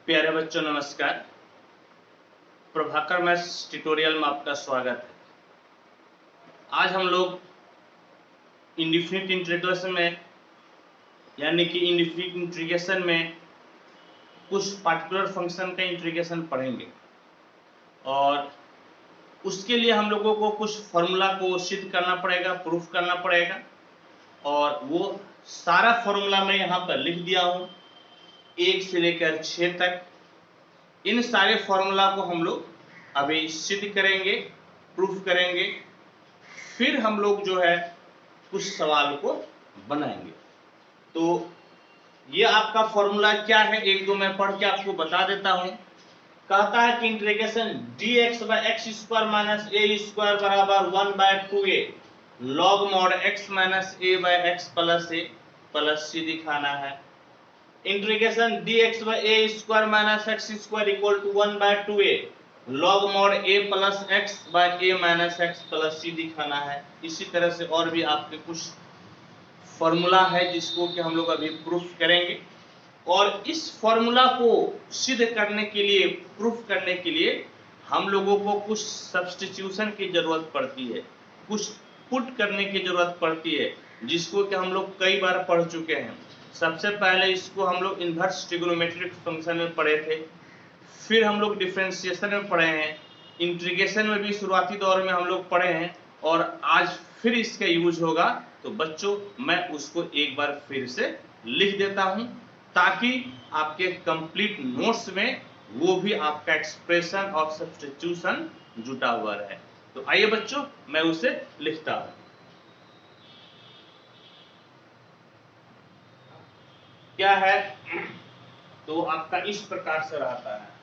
प्यारे बच्चों नमस्कार। प्रभाकर मैथ्स ट्यूटोरियल में आपका स्वागत है। आज हम लोग इंडेफिनिट इंटीग्रेशन में यानी कि इंडेफिनिट इंटीग्रेशन में कुछ पार्टिकुलर फंक्शन का इंटीग्रेशन पढ़ेंगे और उसके लिए हम लोगों को कुछ फॉर्मूला को सिद्ध करना पड़ेगा, प्रूफ करना पड़ेगा और वो सारा फॉर्मूला मैं यहाँ पर लिख दिया हूँ 1 से लेकर 6 तक। इन सारे फॉर्मूला को हम लोग अभी सिद्ध करेंगे, प्रूफ करेंगे, फिर हम लोग जो है कुछ सवाल को बनाएंगे। तो ये आपका फॉर्मूला क्या है, एक दो मैं पढ़ के आपको बता देता हूं। कहता है कि इंटीग्रेशन dx/x² माइनस a² बराबर 1/2a log mod x minus a/x plus a plus c दिखाना है। Integration dx/a² minus x² equal to 1/2a log mod a plus x by a minus x plus c दिखाना है। इसी तरह से और भी आपके कुछ फॉर्मूला है जिसको कि हम लोग अभी प्रूफ करेंगे और इस फॉर्मूला को सिद्ध करने के लिए, प्रूफ करने के लिए हम लोगों को कुछ सब्स्टिट्यूशन की जरूरत पड़ती है, कुछ पुट करने की जरूरत पड़ती है, जिसको कि हम लोग कई बार पढ़ चुके हैं। सबसे पहले इसको हम लोग इन्वर्स ट्रिग्नोमेट्रिक फंक्शन में पढ़े थे, फिर हम लोग डिफरेंशिएशन में पढ़े हैं, इंटीग्रेशन में भी शुरुआती दौर में हम लोग पढ़े हैं और आज फिर इसका यूज होगा। तो बच्चों मैं उसको एक बार फिर से लिख देता हूं ताकि आपके कंप्लीट नोट्स में वो भी आपका एक्सप्रेशन और सब्स्टिट्यूशन जुटा हुआ रहे। तो आइए बच्चों मैं उसे लिखता हूं। क्या है तो आपका इस प्रकार से रहता है।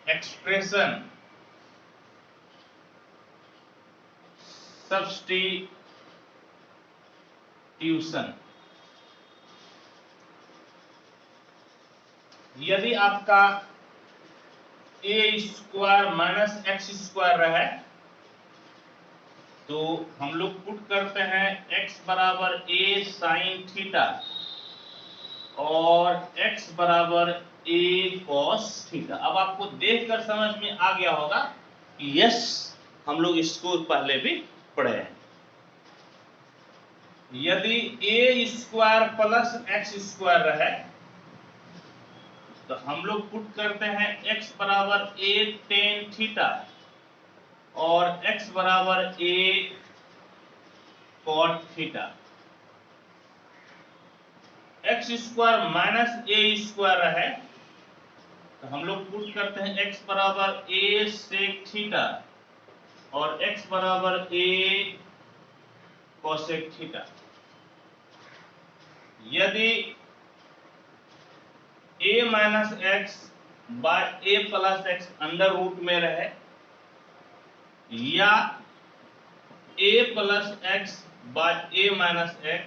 एक्सप्रेशन सब्स्टिट्यूशन, यदि आपका a² माइनस x² रहे तो हम लोग पुट करते हैं x बराबर a साइन थीटा और x बराबर a cos थीटा। अब आपको देखकर समझ में आ गया होगा कि यस हम लोग इसको पहले भी पढ़े हैं। यदि a² प्लस x² रहे तो हम लोग पुट करते हैं x बराबर a टेन थीटा और x बराबर a cot theta. x² minus a² रहे तो हम लोग पुट करते हैं x बराबर a सेक थीटा और x बराबर a कोसेक थीटा। यदि a minus x by a plus x under root में रहे या a plus x by a minus x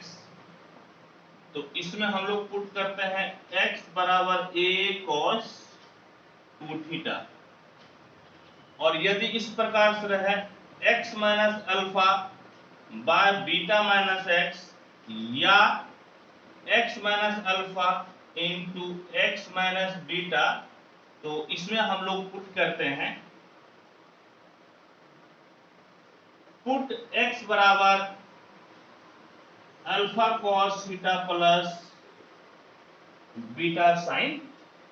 तो इसमें हम लोग पुट करते हैं x बराबर a cos 2 थीटा। और यदि इस प्रकार से रहे x minus alpha by beta minus x या x minus alpha into x minus beta तो इसमें हम लोग पुट करते हैं पुट x बराबर alpha cos theta plus beta sine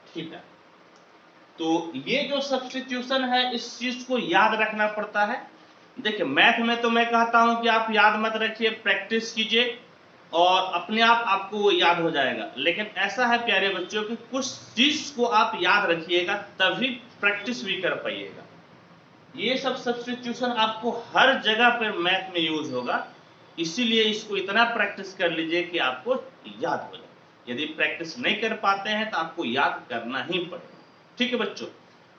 theta. तो ये जो सब्स्टिट्यूशन है इस चीज को याद रखना पड़ता है। देखिए मैथ में तो मैं कहता हूं कि आप याद मत रखिए, प्रैक्टिस कीजिए और अपने आप आपको वो याद हो जाएगा। लेकिन ऐसा है प्यारे बच्चों कि कुछ चीज को आप याद रखिएगा तभी प्रैक्टिस भी कर पाइएगा। ये सब सब्स्टिट्यूशन आपको हर जगह पर मैथ में यूज होगा, इसीलिए इसको इतना प्रैक्टिस कर लीजिए कि आपको याद हो जाए। यदि प्रैक्टिस नहीं कर पाते हैं तो आपको याद करना ही पड़ेगा। ठीक है बच्चों,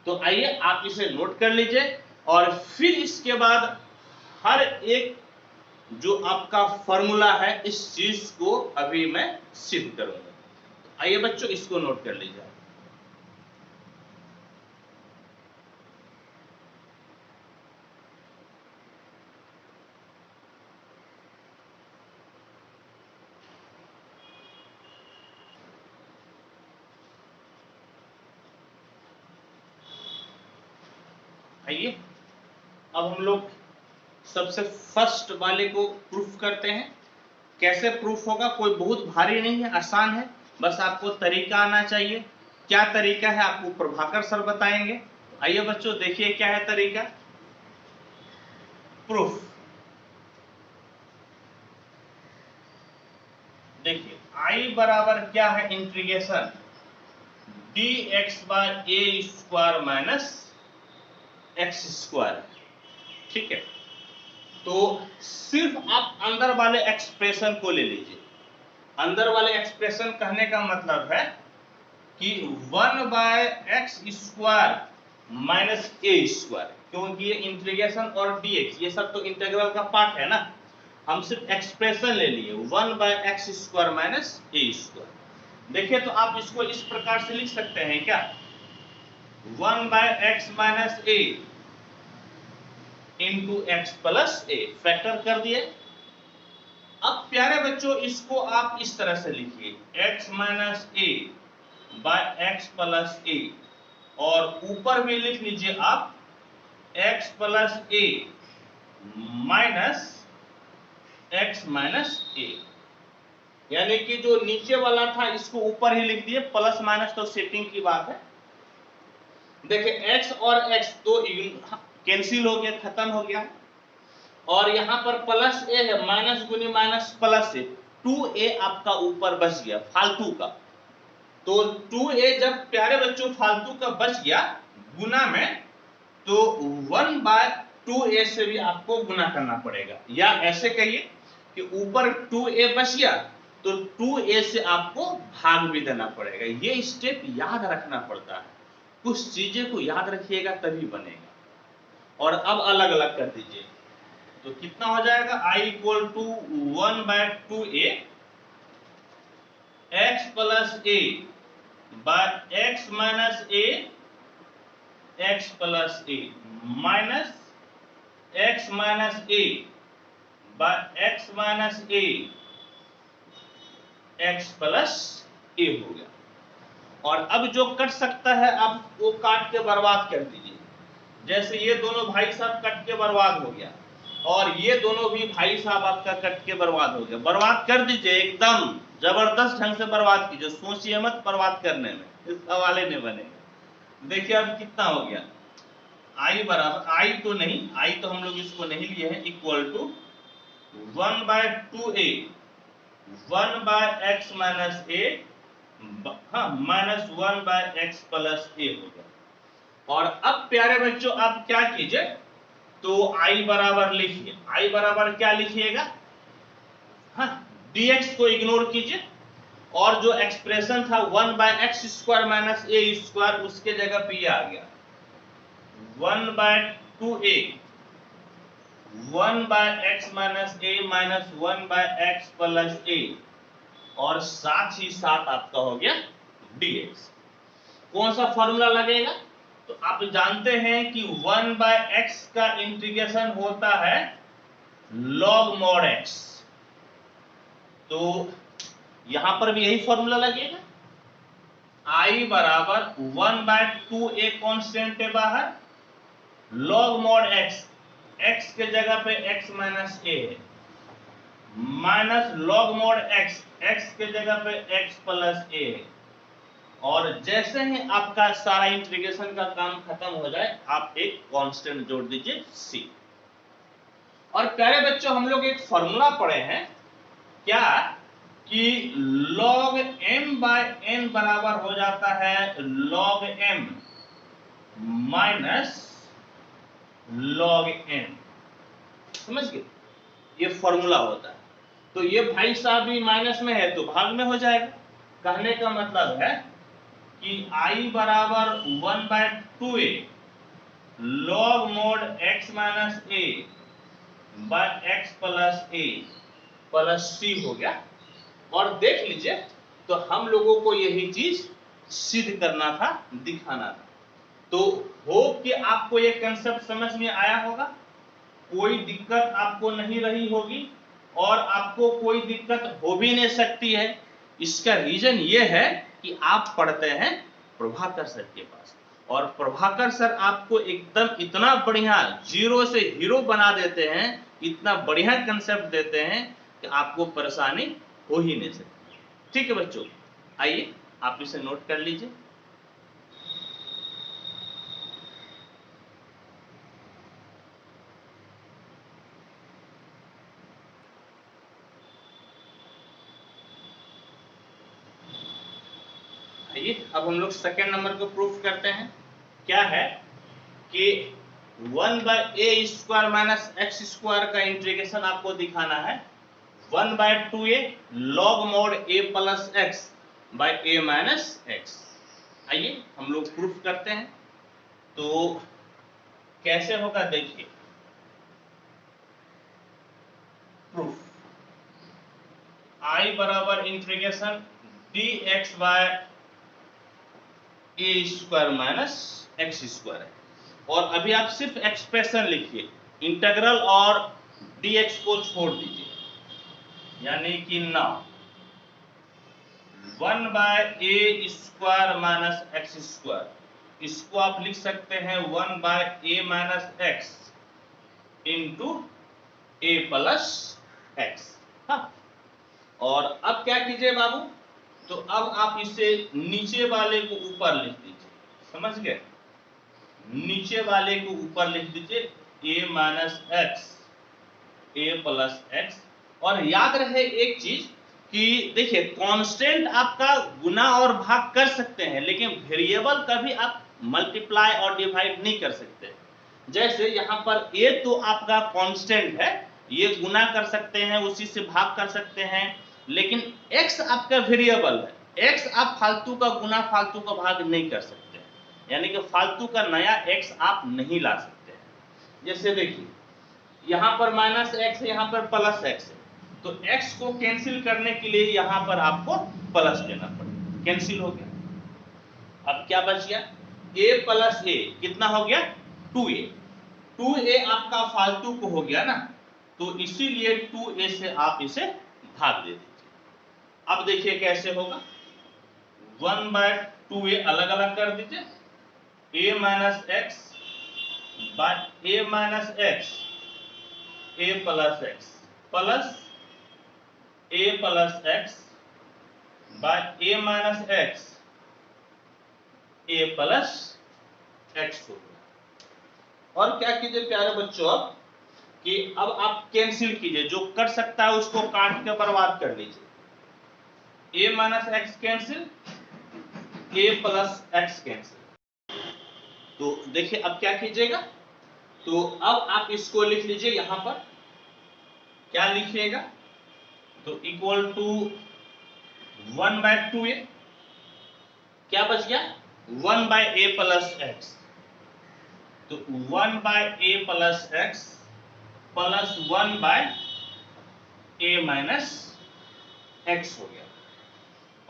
तो आइए आप इसे नोट कर लीजिए और फिर इसके बाद हर एक जो आपका फॉर्मूला है इस चीज को अभी मैं सिद्ध करूंगा। आइए बच्चों इसको नोट कर लीजिए। आइए अब हम लोग सबसे फर्स्ट वाले को प्रूफ करते हैं। कैसे प्रूफ होगा, कोई बहुत भारी नहीं है, आसान है, बस आपको तरीका आना चाहिए। क्या तरीका है आपको प्रभाकर सर बताएंगे। आइए बच्चों देखिए क्या है तरीका। प्रूफ देखिए आई बराबर क्या है, इंटीग्रेशन dx बाय ए स्क्वायर माइनस एक्स स्क्वायर। ठीक है, तो सिर्फ आप अंदर वाले एक्सप्रेशन को ले लीजिए। अंदर वाले एक्सप्रेशन कहने का मतलब है कि 1 by x square minus a square, क्योंकि ये इंटीग्रेशन और dx ये सब तो इंटीग्रल का पार्ट है ना। हम सिर्फ एक्सप्रेशन ले लिए 1 by x square minus a square. देखिए तो आप इसको इस प्रकार से लिख सकते हैं क्या, 1 by x minus A into x plus A, factor कर दिए। अब प्यारे बच्चों इसको आप इस तरह से लिखिए, x minus a by x plus a, और ऊपर में लिख लीजिए आप x plus a minus x minus ए, यानी कि जो नीचे वाला था इसको ऊपर ही लिख दिए, प्लस माइनस तो सेटिंग की बात है। देखिए x और x तो कैंसिल हो गया, खत्म हो गया, और यहाँ पर प्लस ए है, माइनस गुनी माइनस प्लस ए, 2a आपका ऊपर बच गया फालतू का। तो 2a जब प्यारे बच्चों फालतू का बच गया गुना में, तो 1 बाय 2a से भी आपको गुना करना पड़ेगा, या ऐसे कहिए कि ऊपर 2a बच गया तो 2a से आपको भाग भी देना पड़ेगा। ये स्टेप याद रखना पड़ता है, कुछ चीजें को याद रखिएगा तभी बनेगा। और अब अलग अलग कर दीजिए, तो कितना हो जाएगा, i equal to 1 by 2a x plus a by x minus a x plus a minus x minus a by x minus a x plus a हो गया। और अब जो कट सकता है आप वो काट के बर्बाद कर दीजिए। जैसे ये दोनों भाई साहब कट के बर्बाद हो गया, और ये दोनों भी भाई साहब आपका कट के बर्बाद हो गया। बर्बाद कर दीजिए, एकदम जबरदस्त ढंग से बर्बाद कीजिए, सोचिए मत बर्बाद करने में, इस हवाले नहीं बनेगा। देखिए अब कितना हो गया, आई बराबर, आई तो नहीं, आई तो हम लोग इसको नहीं लिए हैं, equal to 1 by 2a 1 by x minus a, हाँ minus 1 by x plus a हो गया। और अब प्यारे बच्चों आप क्या कीजिए, तो i बराबर लिखिए, i बराबर क्या लिखिएगा, हाँ dx को इग्नोर कीजिए, और जो एक्सप्रेशन था 1 by x square minus a square, उसके जगह पे ये आ गया 1 by 2a 1 by x minus a minus 1 by x plus a, और साथ ही साथ आपका हो गया dx। कौन सा फॉर्मूला लगेगा, तो आप जानते हैं कि 1 बाय एक्स का इंटीग्रेशन होता है log mod x, तो यहां पर भी यही फॉर्मूला लगेगा। i बराबर 1 बाय 2a कांस्टेंट है बाहर, log mod x, x के जगह पे x माइनस a है, minus log mod x, x के जगह पे x प्लस a है। और जैसे ही आपका सारा इंटीग्रेशन का काम खत्म हो जाए, आप एक कांस्टेंट जोड़ दीजिए c। और प्यारे बच्चों हम लोग एक फॉर्मूला पढ़े हैं क्या, कि log m बाय n बराबर हो जाता है log m minus log n, समझ गए, ये फॉर्मूला होता है। तो ये भाई साहब भी माइनस में है तो भाग में हो जाएगा। कहने का मतलब है कि i बराबर 1 by 2a log mod x minus a by x plus a plus c हो गया। और देख लीजिए, तो हम लोगों को यही चीज सिद्ध करना था, दिखाना था। तो होप कि आपको ये कंसेप्ट समझ में आया होगा, कोई दिक्कत आपको नहीं रही होगी, और आपको कोई दिक्कत हो भी नहीं सकती है। इसका रीजन ये है कि आप पढ़ते हैं प्रभाकर सर के पास। और प्रभाकर सर आपको एकदम इतना बढ़िया जीरो से हीरो बना देते हैं, इतना बढ़िया कंसेप्ट देते हैं कि आपको परेशानी हो ही नहीं सकती। ठीक है बच्चों, आइए आप इसे नोट कर लीजिए। आइए अब हम लोग सेकेंड नंबर को प्रूफ करते हैं। क्या है कि 1/a² माइनस x स्क्वायर का इंटीग्रेशन आपको दिखाना है 1/2a log mod a plus x by a minus x। आइए हम लोग प्रूफ करते हैं। तो कैसे होगा देखिए, प्रूफ I बराबर integration dx by a square minus x square है। और अभी आप सिर्फ एक्सप्रेशन लिखिए, इंटीग्रल और dx को छोड़ दीजिए, यानी कि ना 1/a² माइनस x स्क्वायर, इसको आप लिख सकते हैं 1/a minus x into a plus x। हाँ, और अब क्या कीजिए बाबू, तो अब आप इसे नीचे वाले को ऊपर लिख दीजिए, समझ गए? नीचे वाले को ऊपर लिख दीजिए a minus x a plus x। और याद रहे एक चीज कि देखिए कांस्टेंट आपका गुना और भाग कर सकते हैं, लेकिन वेरिएबल कभी आप मल्टीप्लाई और डिवाइड नहीं कर सकते। जैसे यहाँ पर a तो आपका कांस्टेंट है, ये गुना कर सकते हैं, उसी से भाग कर सकते हैं, लेकिन x आपका वेरिएबल है, x आप फालतू का गुना फालतू का भाग नहीं कर सकते, यानी कि फालतू का नया x आप नहीं ला सकते हैं। जैसे देखिए यहाँ पर माइनस x है, यहाँ पर प्लस x है, तो x को कैंसिल करने के लिए यहाँ पर आपको प्लस लेना पड़ेगा, कैंसिल हो गया। अब क्या बच गया, a प्लस a कितना हो गया 2a, 2a आपका फालतू को हो गया ना, तो इसीलिए 2a से आप इसे भाग दे दीजिए। अब देखिए कैसे होगा, 1/2a अलग अलग कर दीजिए, a minus x by a minus x a plus x plus a plus x by a minus x a plus x हो गया। और क्या कीजिए प्यारे बच्चों, अब कि अब आप कैंसिल कीजिए, जो कर सकता है उसको काट के बर्बाद कर लीजिए, a minus x cancel, a plus x cancel. तो देखिए अब क्या कीजिएगा, तो अब आप इसको लिख लीजिए, यहां पर क्या लिखिएगा, तो इक्वल टू 1/2a, क्या बच गया 1/a प्लस x, तो 1/a plus x plus 1/a minus x हो गया।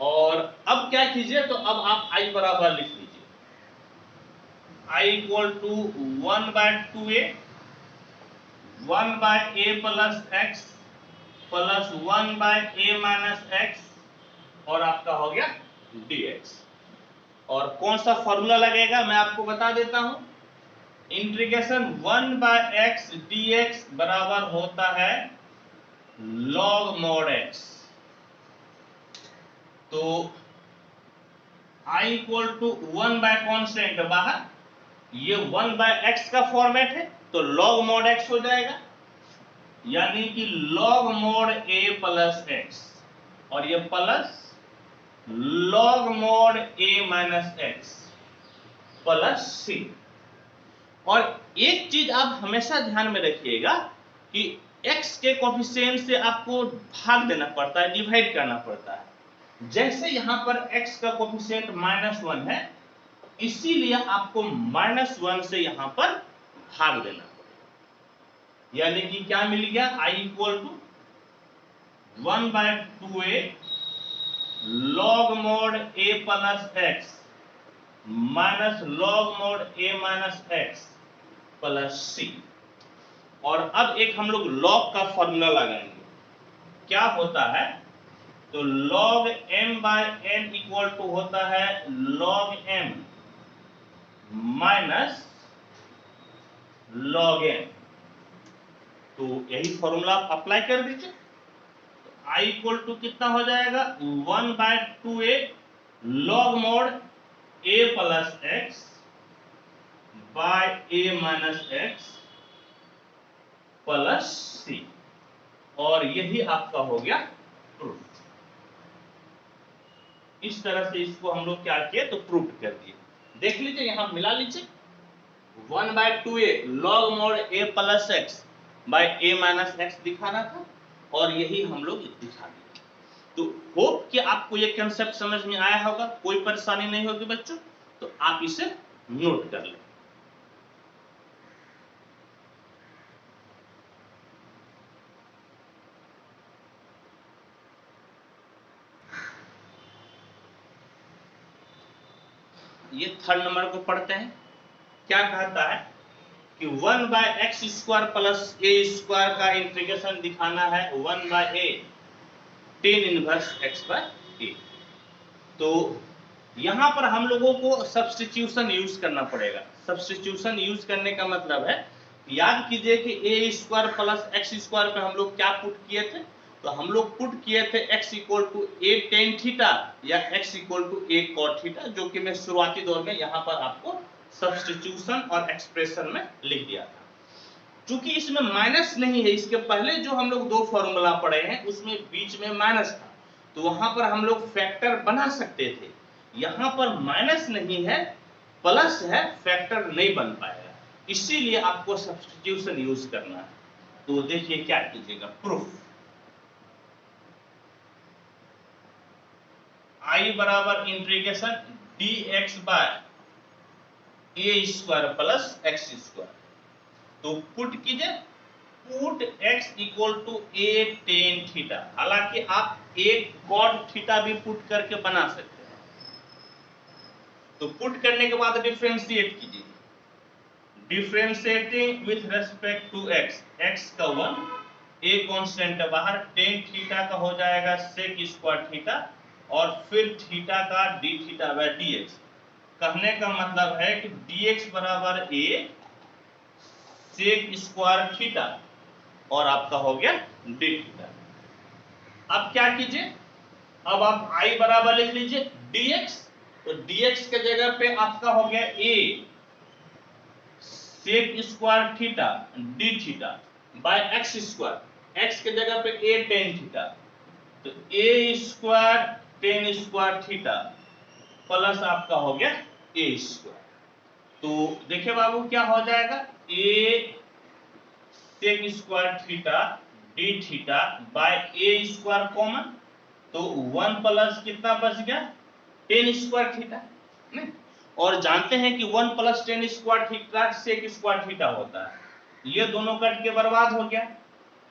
और अब क्या कीजिए, तो अब आप i बराबर लिख लीजिए, i equal to 1/2a 1/a plus x plus 1/a minus x और आपका हो गया dx। और कौन सा फॉर्मूला लगेगा मैं आपको बता देता हूं, इंटीग्रेशन 1/x dx बराबर होता है log mod x। तो i इक्वल टू 1/कांस्टेंट बाहर, ये 1/x का फॉर्मेट है, तो log mod x हो जाएगा, यानी कि log mod a plus x, और ये plus log mod a minus x plus c। और एक चीज आप हमेशा ध्यान में रखिएगा कि x के कोफिशिएंट से आपको भाग देना पड़ता है, डिवाइड करना पड़ता है। जैसे यहां पर x का कोफिशिएंट -1 है, इसीलिए आपको -1 से यहां पर भाग देना पड़ेगा, यानी कि क्या मिल गया, i equal to 1/2a log mod a plus x minus log mod a minus x plus c। और अब एक हम लोग log का फॉर्मूला लगाएंगे, क्या होता है, तो log m by n equal to होता है log m minus log n। तो यही फॉर्मूला आप अप्लाई कर दीजिए। तो i इक्वल टू कितना हो जाएगा 1/2a log mod a plus x by a minus x plus c। और यही आपका हो गया प्रूफ। इस तरह से इसको हम लोग क्या किए तो प्रूफ कर दिए। देख लीजिए यहां मिला लीजिए 1/2a log mod a plus x by a minus x दिखाना था और यही हम लोग दिखा दिए। तो होप कि आपको ये कंसेप्ट समझ में आया होगा, कोई परेशानी नहीं होगी बच्चों। तो आप इसे नोट कर लें। ये थर्ड नंबर को पढ़ते हैं। क्या कहता है कि 1/x² प्लस a² का इंटीग्रेशन दिखाना है 1/a tan इनवर्स x/a। तो यहां पर हम लोगों को सब्स्टिट्यूशन यूज करना पड़ेगा। सब्स्टिट्यूशन यूज करने का मतलब है, याद कीजिए कि a² प्लस x² पे हम लोग क्या पुट किए थे। तो हम लोग पुट किए थे x equal to a tan theta या x equal to a cot theta, जो कि मैं शुरुआती दौर में यहां पर आपको सब्स्टिट्यूशन और एक्सप्रेशन में लिख दिया था। चूंकि इसमें माइनस नहीं है, इसके पहले जो हम लोग दो फॉर्मूला पढ़े हैं उसमें बीच में माइनस था, तो वहां पर हम लोग फैक्टर बना सकते थे। यहां पर माइनस नहीं है, प्लस है, फैक्टर नहीं बन पाएगा, इसीलिए आपको सब्स्टिट्यूशन यूज करना है। तो देखिए क्या कीजिएगा, प्रूफ i बराबर integration dx by a² plus x²। तो पुट कीजिए, put x equal to a tan theta. हालांकि आप a cot थीटा भी पुट करके बना सकते हैं। तो पुट करने के बाद डिफरेंशिएट कीजिए, differentiating with respect to x, x का 1, a कांस्टेंट है बाहर, tan थीटा का हो जाएगा sec स्क्वायर थीटा और फिर थीटा का d थीटा बाय dx। कहने का मतलब है कि dx बराबर a sec स्क्वायर थीटा और आपका हो गया d थीटा। अब क्या कीजिए, अब आप i बराबर लिख लीजिए dx। तो dx के जगह पे आपका हो गया a sec square theta d theta by x², x के जगह पे a tan थीटा। तो a² tan square theta plus आपका हो गया a²। तो देखिए बाबू क्या हो जाएगा, a sec square theta d theta bye a² common, तो 1 प्लस कितना बच गया tan स्क्वायर थीटा। और जानते हैं कि 1 plus tan square theta sec square theta होता है। ये दोनों कट के बर्बाद हो गया,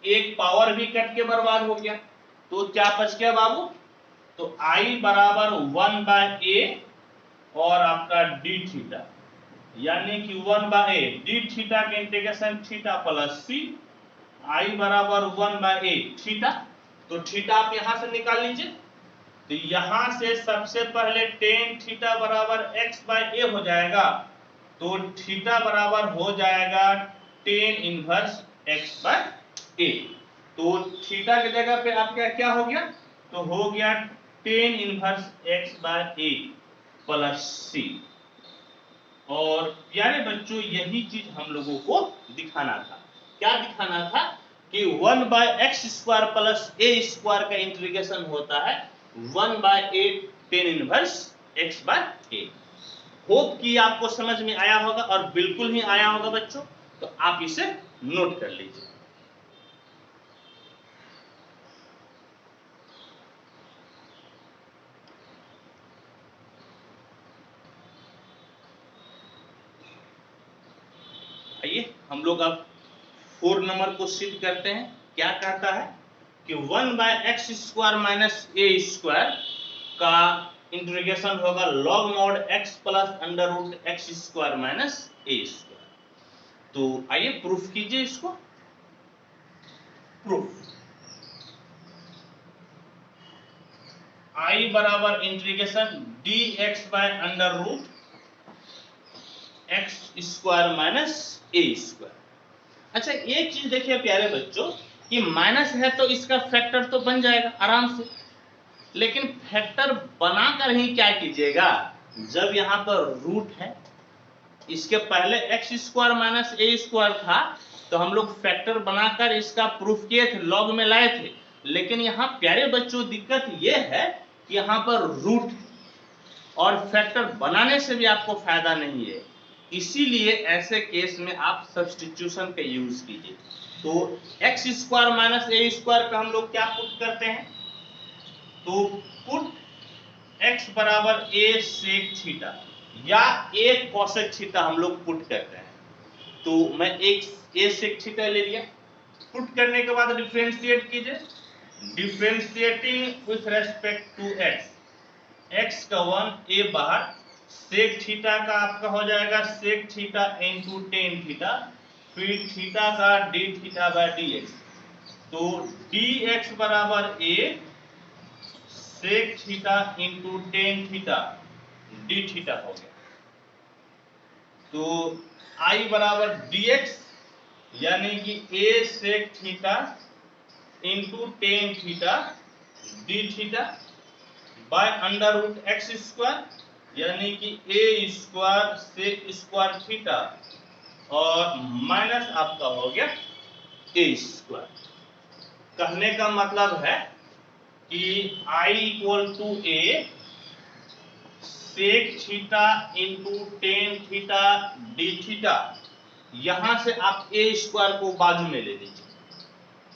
एक पावर भी कट के बर्बाद हो गया। तो क्या बच गया बाबू, तो i बराबर 1/a और आपका d थीटा, यानी कि 1/a d थीटा के integration theta plus c, i बराबर 1/a थीटा। तो थीटा आप यहां से निकाल लीजिए। तो यहां से सबसे पहले tan थीटा बराबर x/a हो जाएगा, तो थीटा बराबर हो जाएगा tan इनवर्स x/a। तो थीटा की जगह पे आपका क्या हो गया, तो हो गया tan inverse x/a plus c। और प्यारे बच्चों यही चीज हम लोगों को दिखाना था। क्या दिखाना था कि 1/x² प्लस a² का इंटीग्रेशन होता है 1/a tan inverse x/a। Hope कि आपको समझ में आया होगा, और बिल्कुल ही आया होगा बच्चों। तो आप इसे नोट कर लीजिए। आइए हम लोग अब 4 नंबर को सिद्ध करते हैं। क्या कहता है कि 1/x² माइनस a² का इंटीग्रेशन होगा log mod x plus under root x² minus a²। तो आइए प्रूफ कीजिए इसको। प्रूफ i बराबर integration dx by under root x square minus a square. अच्छा एक चीज देखिए प्यारे बच्चों कि माइनस है तो इसका फैक्टर तो बन जाएगा आराम से, लेकिन फैक्टर बनाकर ही क्या कीजिएगा, जब यहाँ पर रूट है, इसके पहले x square minus a square था तो हम लोग फैक्टर बनाकर इसका प्रूफ किए थे, लॉग में लाए थे, लेकिन यहाँ प्यारे बच्चों दिक्कत ये है कि यहाँ पर रूट है और फैक्टर बनाने से भी आपको फायदा नहीं है, इसीलिए ऐसे केस में आप सब्स्टिट्यूशन का यूज कीजिए। तो x square minus a square पे हम लोग क्या पुट करते हैं, तो पुट एक्स बराबर ए सेक थीटा या ए कोसेक थीटा हम लोग पुट करते हैं। तो मैं एक ए सेक थीटा ले लिया, पुट करने के बाद डिफरेंशिएट कीजिए, differentiating with respect to x, x का 1 ए बाहर, सेक थीटा का आपका हो जाएगा sec theta into tan theta, फिर थीटा का d theta by d x, तो डी एक्स बराबर a sec theta into tan theta d theta हो गया। तो आई बराबर डी एक्स यानी कि a sec theta into tan theta d theta by under root x square यानी कि a square sec square theta और माइनस आपका हो गया ए स्क्वायर। कहने का मतलब है कि I equal to a sec theta into tan theta d theta, यहां से आप ए स्क्वायर को बाजू में ले लीजिए,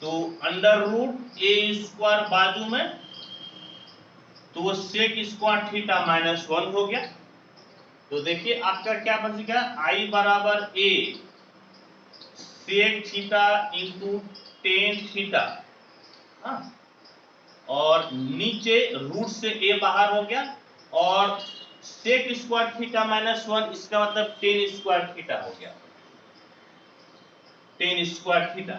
तो अंडर रूट ए स्क्वायर बाजू में, तो वो सेक स्क्वायर थीटा माइनस 1 हो गया। तो देखिए आपका क्या बच गया, I बराबर a sec theta into tan theta, और नीचे रूट से ए बाहर हो गया और सेक स्क्वायर थीटा माइनस 1, इसका मतलब टेन स्क्वायर थीटा हो गया, टेन स्क्वायर थीटा।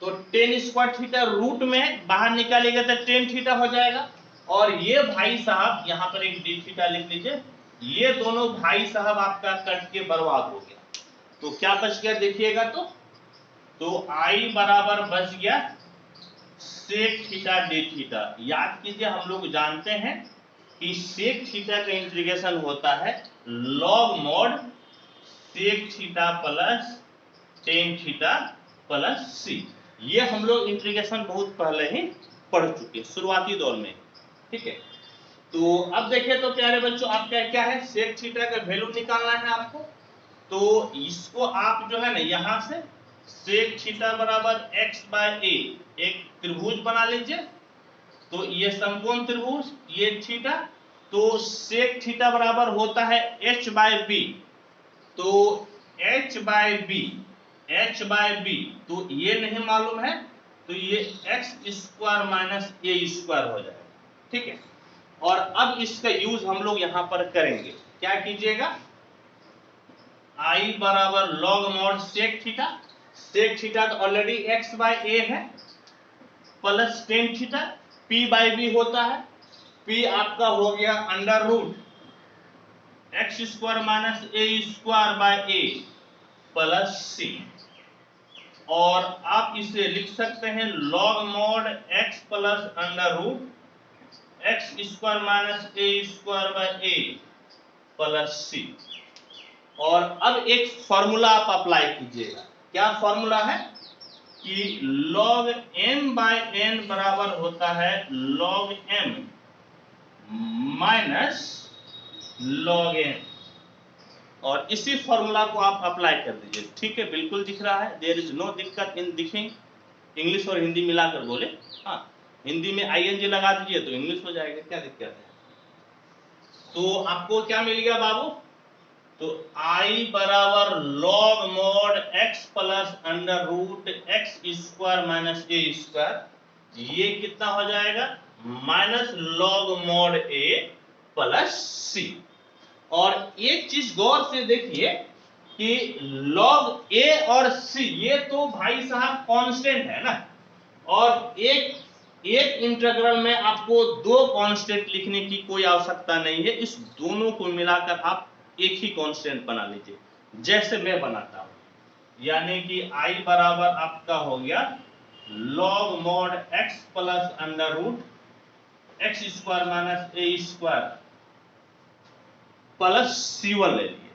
तो टेन स्क्वायर थीटा रूट में बाहर निकालेगा तो टेन थीटा हो जाएगा, और ये भाई साहब यहाँ पर एक डी थीटा लिख लीजिए, ये दोनों भाई साहब आपका कट के बर्बाद हो गया। तो क्या बच गया देखिएगा, तो आई बराबर बच गया सेक थीटा डी थीटा। याद कीजिए हम लोग जानते हैं कि सेक थीटा का इंटीग्रेशन होता है log mod sec theta plus tan theta plus c. ये हम लोग इंटीग्रेशन बहुत पहले ही पढ़ चुके हैं शुरुआती दौर में, ठीक है। तो अब देखिए तो प्यारे बच्चों आपका क्या है, सेक थीटा का वैल्यू निकालना है आपको, तो इसको आप जो है ना यहाँ से सेक थीटा बराबर x बाय ए एक त्रिभुज बना लीजिए, तो ये समकोण त्रिभुज ये थीटा, तो सेक थीटा बराबर होता है h बाय बी, तो h बाय बी तो ये नहीं मालूम है, तो ये x square minus a square हो जाएगा, ठीक है। और अब इसका यूज हम लोग यहां पर करेंगे, क्या कीजिएगा, I बराबर लॉग मॉड सेक थीटा तो ऑलरेडी x बाय ए है plus tan theta, p by b होता है, p आपका हो गया under root x square minus a square by a plus c, और आप इसे लिख सकते हैं log mod x plus under root x square minus a square by a plus c. और अब एक फॉर्मूला आप अप्लाई कीजिएगा, क्या फॉर्मूला है कि log m बाय n बराबर होता है log m minus log n, और इसी फॉर्मूला को आप अप्लाई कर दीजिए, ठीक है। बिल्कुल दिख रहा है, देयर इज नो दिक्कत इन दिखिंग, इंग्लिश और हिंदी मिलाकर बोले, हाँ हिंदी में ing लगा दीजिए तो इंग्लिश हो जाएगा, क्या दिक्कत है। तो आपको क्या मिल गया बाबू, तो I बराबर log mod x plus under root x square minus a square, ये कितना हो जाएगा minus log mod a plus c. और एक चीज गौर से देखिए कि लॉग a और c ये तो भाई साहब कांस्टेंट है ना, और एक इंटीग्रल में आपको दो कांस्टेंट लिखने की कोई आवश्यकता नहीं है, इस दोनों को मिलाकर आप एक ही कांस्टेंट बना लीजिए। जैसे मैं बनाता हूं, यानी कि I बराबर आपका हो गया log mod x plus under root x square minus a square plus C1 ले लिए,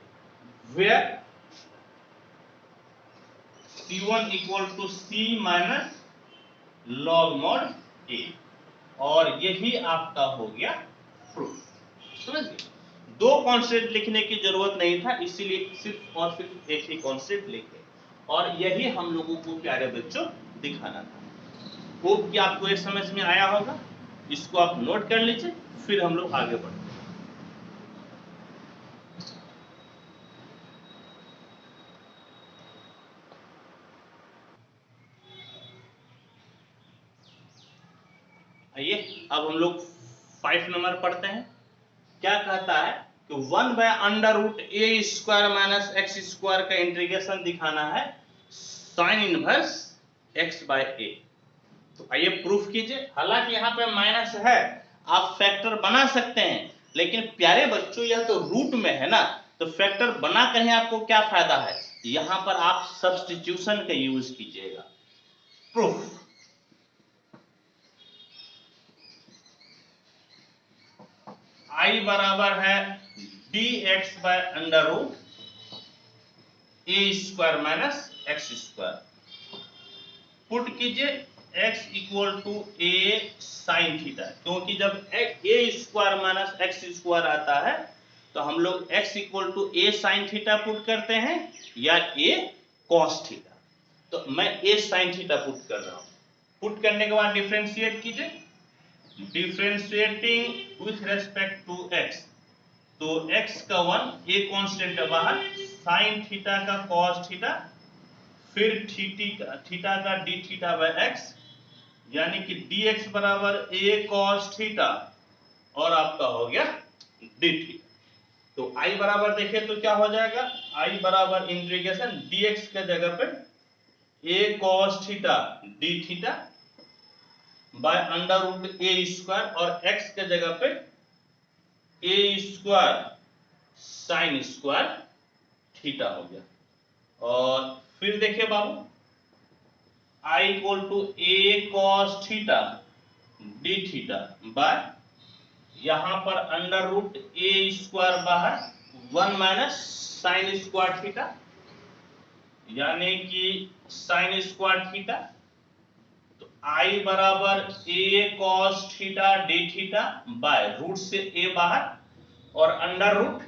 where C1 equal to C minus log mod A, और यही आपका हो गया प्रूफ। समझ गए? दो कॉन्सेप्ट लिखने की जरूरत नहीं था, इसीलिए सिर्फ और सिर्फ एक ही कॉन्सेप्ट लिखे, और यही हम लोगों को प्यारे बच्चों दिखाना था। होप कि आपको ये समझ में आया होगा। इसको आप नोट कर लीजिए, फिर हम लोग आगे बढ़ते हैं। आइए अब हम लोग 5 नंबर पढ़ते हैं। क्या कहता है कि 1 by under root a square minus x square का इंटीग्रेशन दिखाना है sine inverse x by a. तो आइए प्रूफ कीजिए। हालांकि यहाँ पे माइनस है, आप फैक्टर बना सकते हैं, लेकिन प्यारे बच्चों यह तो रूट में है ना, तो फैक्टर बना कर आपको क्या फायदा है, यहाँ पर आप सब्स्टिट्यूशन का यूज कीजिएगा। प्रूफ I बराबर है dx by under root a square minus x square. Put कीजिए x equal to a sine theta, क्योंकि जब a square minus x square आता है तो हम लोग x equal to a sine theta put करते हैं या ए कॉस थीटा। तो मैं ए साइन थीटा पुट कर रहा हूं। पुट करने के बाद डिफरेंशिएट कीजिए, differentiating with respect to x, तो x का 1 ए कांस्टेंट है बाहर, साइन थीटा का कॉस थीटा, फिर थीटा का डी थीटा बाय एक्स, यानी कि dx बराबर ए कॉस थीटा और आपका हो गया डी थीटा। तो I बराबर देखें तो क्या हो जाएगा, I बराबर इंटीग्रेशन dx के जगह पे a cos theta d theta by under root a square, और x के जगह पे a square sine square theta हो गया। और फिर देखिए बाबू, I equal to a cos theta d theta by यहां पर अंडर रूट ए स्क्वायर बाहर 1 माइनस साइन स्क्वायर थीटा, यानी कि साइन स्क्वायर थीटा। तो I बराबर a cos theta d theta by root से ए बाहर और under root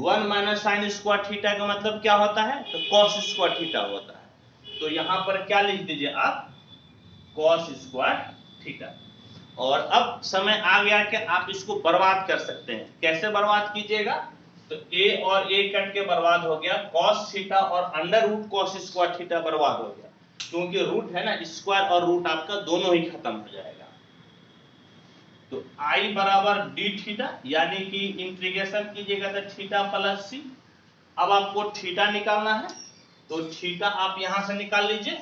1 minus sine square theta का मतलब क्या होता है, तो कॉस स्क्वायर थीटा होता है। तो यहां पर क्या लिख दीजिए आप, कॉस स्क्वायर थीटा। और अब समय आ गया कि आप इसको बर्बाद कर सकते हैं। कैसे बर्बाद कीजिएगा, तो ए और ए कट के बर्बाद हो गया, कॉस थीटा और under root cos square theta बर्बाद हो गया, क्योंकि रूट है ना, स्क्वायर और रूट आपका दोनों ही खत्म हो जाएगा। तो I बराबर डी थीटा, यानी कि इंटीग्रेशन कीजिएगा तो थीटा प्लस सी। अब आपको थीटा निकालना है, तो थीटा आप यहां से निकाल लीजिए,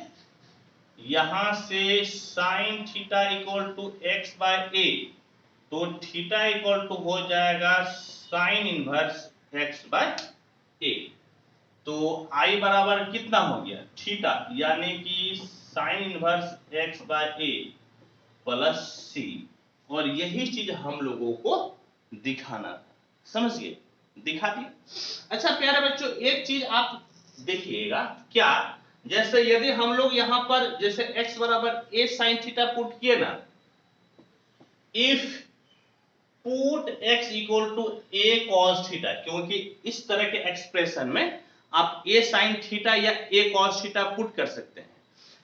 यहां से sine theta equal to x by a, तो थीटा इक्वल टू हो जाएगा sine inverse x by a. तो I बराबर कितना हो गया, थीटा, यानी कि sine inverse x by a plus c, और यही चीज हम लोगों को दिखाना था। समझ गए, दिखा दिया। अच्छा प्यारे बच्चों, एक चीज आप देखिएगा, क्या, जैसे यदि हम लोग यहां पर जैसे x बराबर ए साइन थीटा पुट किए ना, if put x equal to a cos theta, क्योंकि इस तरह के एक्सप्रेशन में आप ए साइन थीटा या ए कॉस थीटा पुट कर सकते हैं।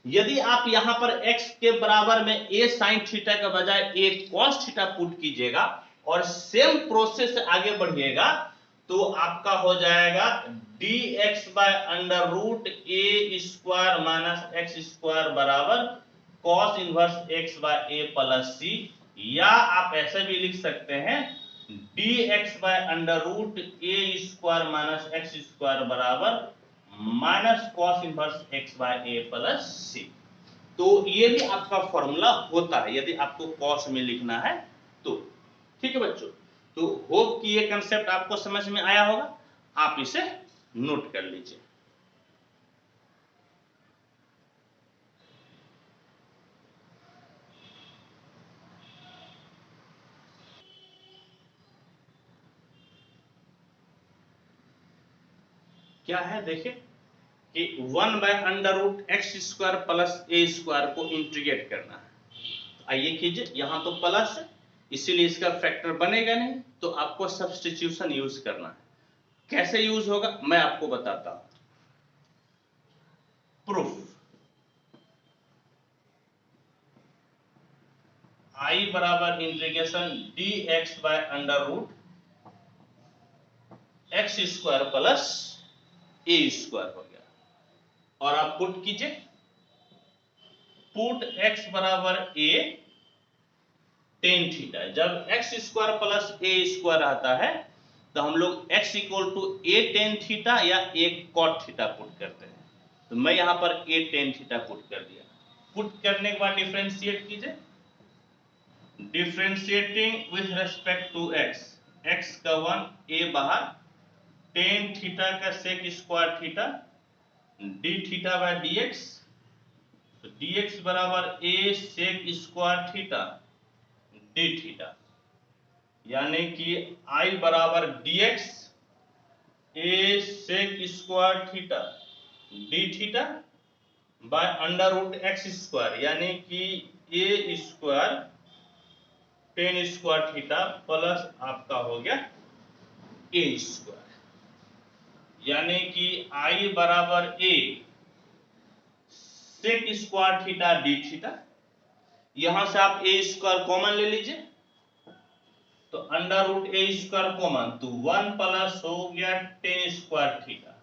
यदि आप यहां पर x के बराबर में ए साइन थीटा के बजाय ए कॉस थीटा पुट कीजिएगा और सेम प्रोसेस से आगे बढ़िएगा, तो आपका हो जाएगा dx by under root a square minus x square बराबर cos inverse x by a plus c, या आप ऐसे भी लिख सकते हैं dx by under root a square minus x square बराबर minus cos inverse x by a plus c. तो ये भी आपका फॉर्मूला होता है यदि आपको कॉस में लिखना है तो। ठीक है बच्चों, तो होप कि ये कंसेप्ट आपको समझ में आया होगा, आप इसे नोट कर लीजिए। क्या है देखिए कि 1/√x² प्लस a² को इंटीग्रेट करना है। आइए कीजिए, यहां तो प्लस है इसीलिए इसका फैक्टर बनेगा नहीं, तो आपको सब्स्टिट्यूशन यूज करना है। कैसे यूज होगा मैं आपको बताता हूं। प्रूफ I बराबर इंटीग्रेशन dx/√x² प्लस a² हो गया। और आप पुट कीजिए, पुट x बराबर a टेन थीटा। जब x² प्लस a² आता है तो हम लोग x equal to a tan theta या a cot थीटा पुट करते हैं। तो मैं यहां पर a टेन थीटा पुट कर दिया। पुट करने के बाद डिफरेंशिएट कीजिए, differentiating with respect to x, x का 1 a बाहर, टेन थीटा का sec square theta d theta by dx, तो dx बराबर a sec square theta d theta, यानी कि I बराबर dx a sec square theta d theta by √x², यानी कि a square tan square theta plus आपका हो गया a², यानी कि I बराबर a sec square theta d theta. यहां से आप a² कॉमन ले लीजिए, तो √a² कॉमन, तो 1 प्लस हो गया टेन स्क्वायर थीटा,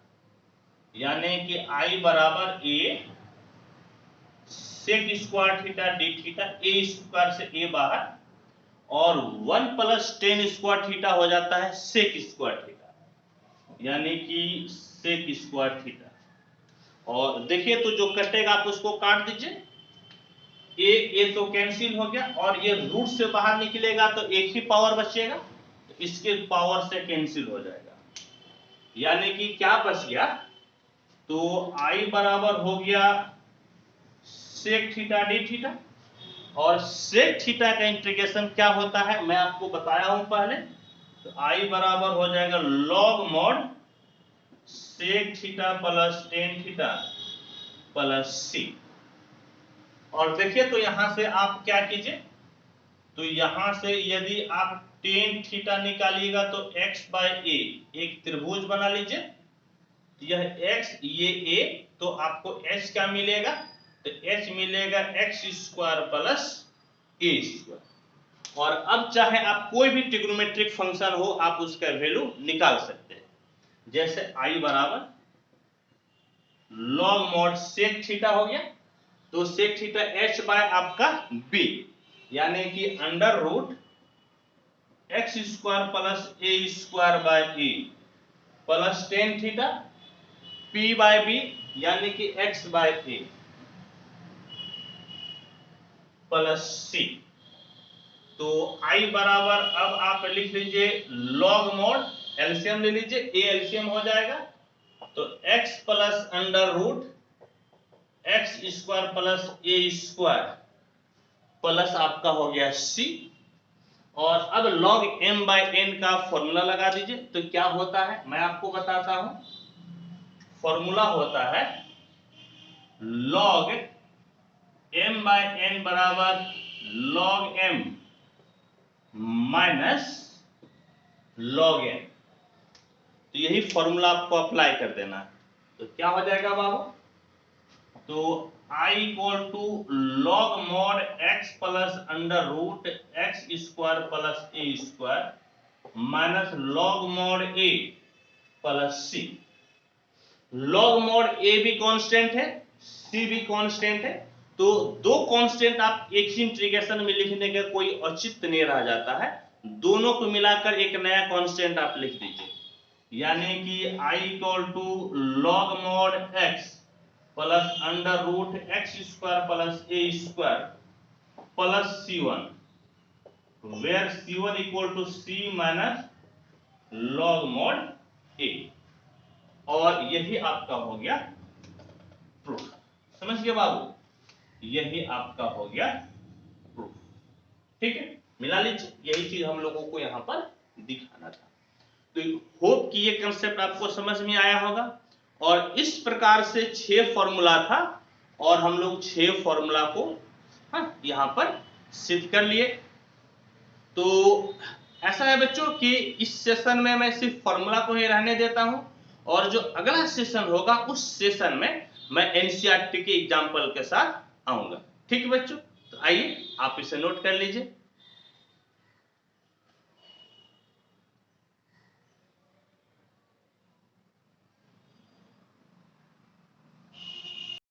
यानी कि I बराबर a sec square theta d theta, a² से a बाहर, और 1 प्लस टेन स्क्वायर थीटा हो जाता है सेक स्क्वायर थीटा, यानी कि सेक स्क्वायर थीटा। और देखिए तो जो कटेगा आप उसको काट दीजिए, ए तो कैंसिल हो गया, और ये रूट से बाहर निकलेगा तो एक ही पावर बचेगा, तो इसके पावर से कैंसिल हो जाएगा, यानी कि क्या बच गया, तो I बराबर हो गया सेक थीटा d थीटा, और सेक थीटा का इंटीग्रेशन क्या होता है मैं आपको बताया हूं पहले, तो I बराबर हो जाएगा log mod sec theta plus tan theta plus c। और देखिए तो यहां से आप क्या कीजिए, तो यहां से यदि आप टेन थीटा निकालिएगा तो x बाय a एक त्रिभुज बना लीजिए, यह x ये a, तो आपको h क्या मिलेगा, तो h मिलेगा x² प्लस a²। और अब चाहे आप कोई भी ट्रिग्नोमेट्रिक फंक्शन हो आप उसका वैल्यू निकाल सकते हैं, जैसे I बराबर log mod सेक थीटा हो गया, तो सेक थीटा h बाय आपका b, यानी कि √x² plus a² by a plus tan theta p by b, यानी कि x by a plus c। तो I बराबर अब आप लिख लीजिए log mod, एलसीएम ले लीजिए, a एलसीएम हो जाएगा, तो x plus √x² plus a² plus आपका हो गया c। और अब log m बाय n का फॉर्मूला लगा दीजिए, तो क्या होता है मैं आपको बताता हूं। फॉर्मूला होता है log m बाय n बराबर log m minus log n, तो यही फॉर्मूला आपको अप्लाई कर देना है, तो क्या हो जाएगा बाबू, तो I equal to log mod x plus √x² plus a² minus log mod a plus c। log mod a भी कांस्टेंट है, c भी कांस्टेंट है, तो दो कांस्टेंट आप एक ही इंटीग्रेशन में लिखने का कोई औचित्य नहीं रह जाता है, दोनों को मिलाकर एक नया कांस्टेंट आप लिख दीजिए, यानी कि I equal to log mod x plus √x² plus a² plus c1, where c1 equal to c minus log mod a। और यही आपका हो गया प्रूफ। समझ गए बाबू, यही आपका हो गया प्रूफ। ठीक है, मिला लीजिए, यही चीज हम लोगों को यहां पर दिखाना था। तो होप कि ये कंसेप्ट आपको समझ में आया होगा। और इस प्रकार से 6 फॉर्मूला था और हम लोग 6 फॉर्मूला को यहां पर सिद्ध कर लिए। तो ऐसा है बच्चों कि इस सेशन में मैं सिर्फ फॉर्मूला को ही रहने देता हूं, और जो अगला सेशन होगा उस सेशन में मैं एनसीईआरटी के एग्जाम्पल के साथ आऊंगा। ठीक है बच्चों, तो आइए आप इसे नोट कर लीजिए।